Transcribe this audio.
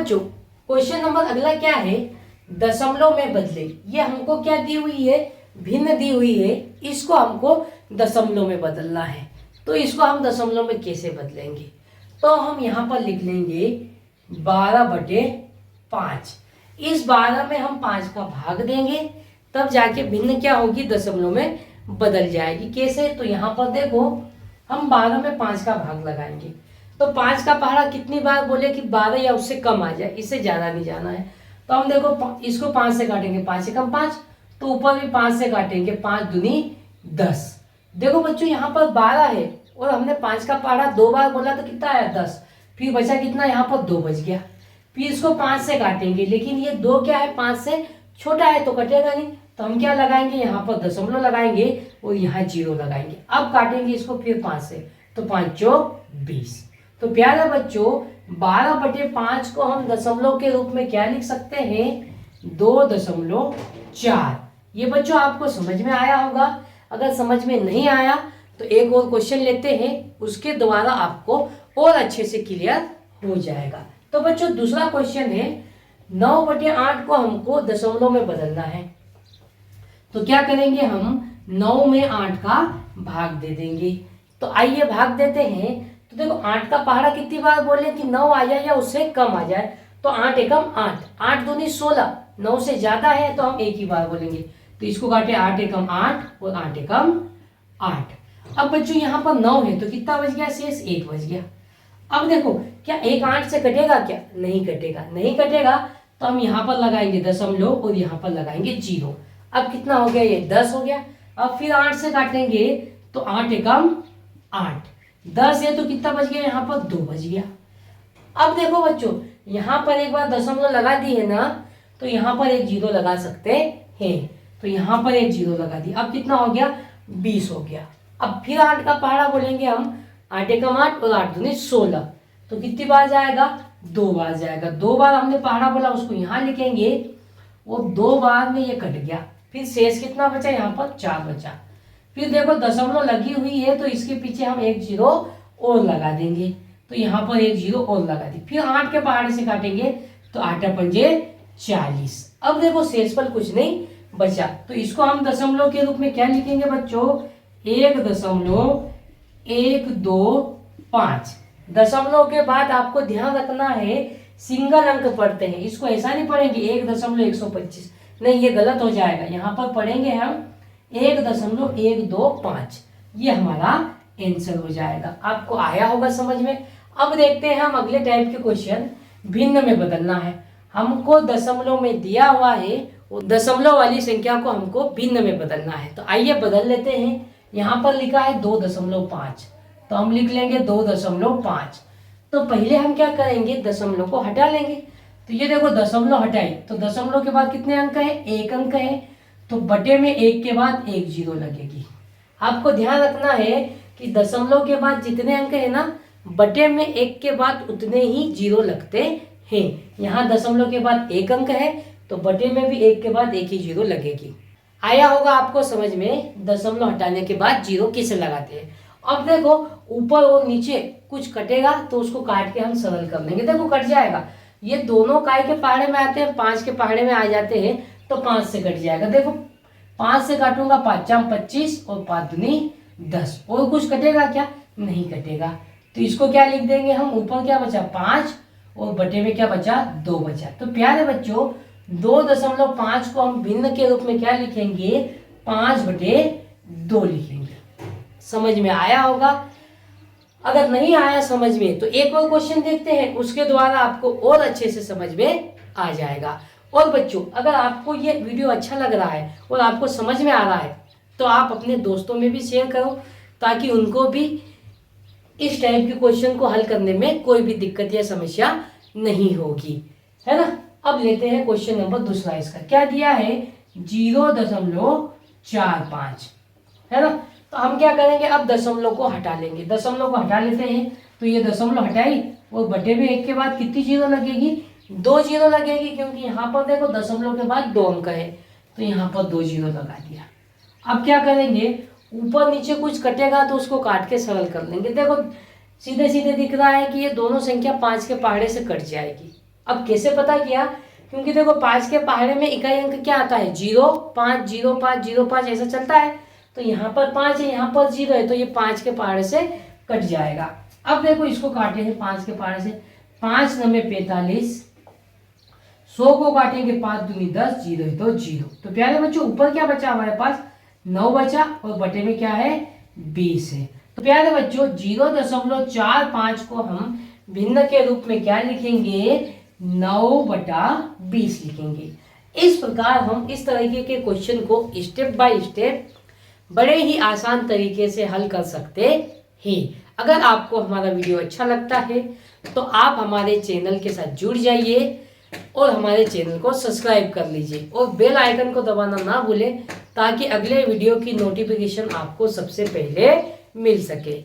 बच्चों question number अगला क्या है, दशमलव में बदले। ये हमको क्या दी हुई है, भिन्न दी हुई है, इसको हमको दशमलव में बदलना है। तो इसको हम दशमलव में कैसे बदलेंगे, तो हम यहाँ पर लिख लेंगे 12/5। इस 12 में हम 5 का भाग देंगे, तब जाके भिन्न क्या होगी, दशमलव में बदल जाएगी। कैसे, तो यहाँ पर देखो हम 12 में 5 का भाग लगाएंगे, तो 5 का पहाड़ा कितनी बार बोले कि 12 या उससे कम आ जाए, इससे ज्यादा नहीं जाना है। तो हम देखो इसको 5 से काटेंगे, 5 से कम 5, तो ऊपर भी 5 से काटेंगे, 5 दूनी 10। देखो बच्चों यहाँ पर 12 है और हमने 5 का पहाड़ा 2 बार बोला तो कितना आया 10, फिर बचा कितना, यहाँ पर 2 बच गया। फिर इसको 5 से काटेंगे, लेकिन ये 2 क्या है, 5 से छोटा है तो कटेगा नहीं, तो हम क्या लगाएंगे, यहाँ पर दशमलव लगाएंगे और यहाँ 0 लगाएंगे। अब काटेंगे इसको फिर 5 से, तो 5 चौक 20। तो प्यारे बच्चों 12/5 को हम दशमलव के रूप में क्या लिख सकते हैं, 2.4। ये बच्चों आपको समझ में आया होगा। अगर समझ में नहीं आया तो एक और क्वेश्चन लेते हैं, उसके द्वारा आपको और अच्छे से क्लियर हो जाएगा। तो बच्चों दूसरा क्वेश्चन है, 9/8 को हमको दशमलव में बदलना है। तो क्या करेंगे, हम 9 में 8 का भाग दे देंगे। तो आइए भाग देते हैं। तो देखो 8 का पहाड़ा कितनी बार बोले कि 9 आ जाए या उससे कम आ जाए, तो 8 एकम 8, 8 दूनी 16, 9 से ज्यादा है तो हम एक ही बार बोलेंगे। तो इसको काटे 8 एकम 8 और 8 एकम 8। अब बच्चों यहाँ पर 9 है तो कितना बच गया, शेष 1 बच गया। अब देखो क्या 1 8 से कटेगा क्या, नहीं कटेगा, नहीं कटेगा तो हम यहाँ पर लगाएंगे दशमलव और यहाँ पर लगाएंगे 0। अब कितना हो गया, ये 10 हो गया। अब फिर 8 से काटेंगे तो 8 एकम 8, 10 है तो कितना बच गया, यहाँ पर 2 बच गया। अब देखो बच्चों यहाँ पर एक बार दशमलव लगा दी है ना, तो यहाँ पर एक 0 लगा सकते हैं। तो यहाँ पर एक 0 लगा दी, अब कितना हो गया, 20 हो गया। अब फिर 8 का पहाड़ा बोलेंगे हम, 8 एकम 8 और 8 दूनी 16, तो कितनी बार जाएगा, 2 बार जाएगा। 2 बार हमने पहाड़ा बोला उसको यहाँ लिखेंगे और 2 बार में ये कट गया। फिर शेष कितना बचा, यहाँ पर 4 बचा। फिर देखो दशमलव लगी हुई है तो इसके पीछे हम एक 0 और लगा देंगे, तो यहाँ पर एक 0 और लगा दी। फिर 8 के पहाड़े से काटेंगे तो 8 पंजे 40। अब देखो शेष पर कुछ नहीं बचा, तो इसको हम दशमलव के रूप में क्या लिखेंगे बच्चों, 1.125। दशमलव के बाद आपको ध्यान रखना है सिंगल अंक पढ़ते हैं, इसको ऐसा नहीं पढ़ेंगे 1.125, नहीं ये गलत हो जाएगा। यहाँ पर पढ़ेंगे हम 1.125, ये हमारा आंसर हो जाएगा। आपको आया होगा समझ में। अब देखते हैं हम अगले टाइप के क्वेश्चन, भिन्न में बदलना है। हमको दशमलव में दिया हुआ है और दशमलव वाली संख्या को हमको भिन्न में बदलना है। तो आइए बदल लेते हैं। यहाँ पर लिखा है 2.5, तो हम लिख लेंगे 2.5। तो पहले हम क्या करेंगे, दशमलव को हटा लेंगे। तो ये देखो दशमलव हटाई, तो दशमलव के बाद कितने अंक है, 1 अंक है, तो बटे में 1 के बाद एक 0 लगेगी। आपको ध्यान रखना है कि दशमलव के बाद जितने अंक है ना, बटे में 1 के बाद उतने ही 0 लगते हैं। यहाँ दशमलव के बाद 1 अंक है तो बटे में भी 1 के बाद एक ही 0 लगेगी। आया होगा आपको समझ में, दशमलव हटाने के बाद 0 किसे लगाते हैं। अब देखो ऊपर और नीचे कुछ कटेगा तो उसको काट के हम सरल कर लेंगे। देखो कट जाएगा, ये दोनों काय के पहाड़े में आते हैं, 5 के पहाड़े में आ जाते हैं, तो 5 से कट जाएगा। देखो 5 से काटूंगा, 5 25 और 5 दूनी 10, और कुछ कटेगा क्या, नहीं कटेगा। तो इसको क्या लिख देंगे हम, ऊपर क्या बचा 5 और बटे में क्या बचा 2 बचा। तो प्यारे बच्चों 2.5 को हम भिन्न के रूप में क्या लिखेंगे, 5/2 लिखेंगे। समझ में आया होगा। अगर नहीं आया समझ में तो एक और क्वेश्चन देखते हैं, उसके द्वारा आपको और अच्छे से समझ में आ जाएगा। और बच्चों अगर आपको ये वीडियो अच्छा लग रहा है और आपको समझ में आ रहा है तो आप अपने दोस्तों में भी शेयर करो, ताकि उनको भी इस टाइप के क्वेश्चन को हल करने में कोई भी दिक्कत या समस्या नहीं होगी, है ना। अब लेते हैं क्वेश्चन नंबर दूसरा। इसका क्या दिया है, 0.45, है ना। तो हम क्या करेंगे, अब दशमलव को हटा लेंगे। दशमलव को हटा लेते हैं, तो ये दशमलव हटाई और बटे में 1 के बाद कितनी 0 लगेगी, 2 0 लगेगी, क्योंकि यहाँ पर देखो दशमलव के बाद 2 अंक है, तो यहाँ पर 2 0 लगा दिया। अब क्या करेंगे, ऊपर नीचे कुछ कटेगा तो उसको काट के सरल कर लेंगे। देखो सीधे सीधे दिख रहा है कि ये दोनों संख्या 5 के पहाड़े से कट जाएगी। अब कैसे पता किया? क्योंकि देखो 5 के पहाड़े में इकाई अंक क्या आता है? 0, 5, 0, 5, 0, 5 ऐसा चलता है। तो यहाँ पर 5 है, यहाँ पर 0 है, तो ये 5 के पहाड़े से कट जाएगा। अब देखो इसको काटे हैं 5 के पहाड़े से, 5 9 45, 100 को काटेंगे 5 दूनी 10, 0 है तो 0। तो प्यारे बच्चों ऊपर क्या बचा हमारे पास? 9 बचा और बटे में क्या है? 20 है। तो प्यारे बच्चों 0.45 को हम भिन्न के रूप में क्या लिखेंगे? 9/20 लिखेंगे। इस प्रकार हम इस तरीके के क्वेश्चन को स्टेप बाय स्टेप बड़े ही आसान तरीके से हल कर सकते हैं। अगर आपको हमारा वीडियो अच्छा लगता है तो आप हमारे चैनल के साथ जुड़ जाइए और हमारे चैनल को सब्सक्राइब कर लीजिए और बेल आइकन को दबाना ना भूलें ताकि अगले वीडियो की नोटिफिकेशन आपको सबसे पहले मिल सके।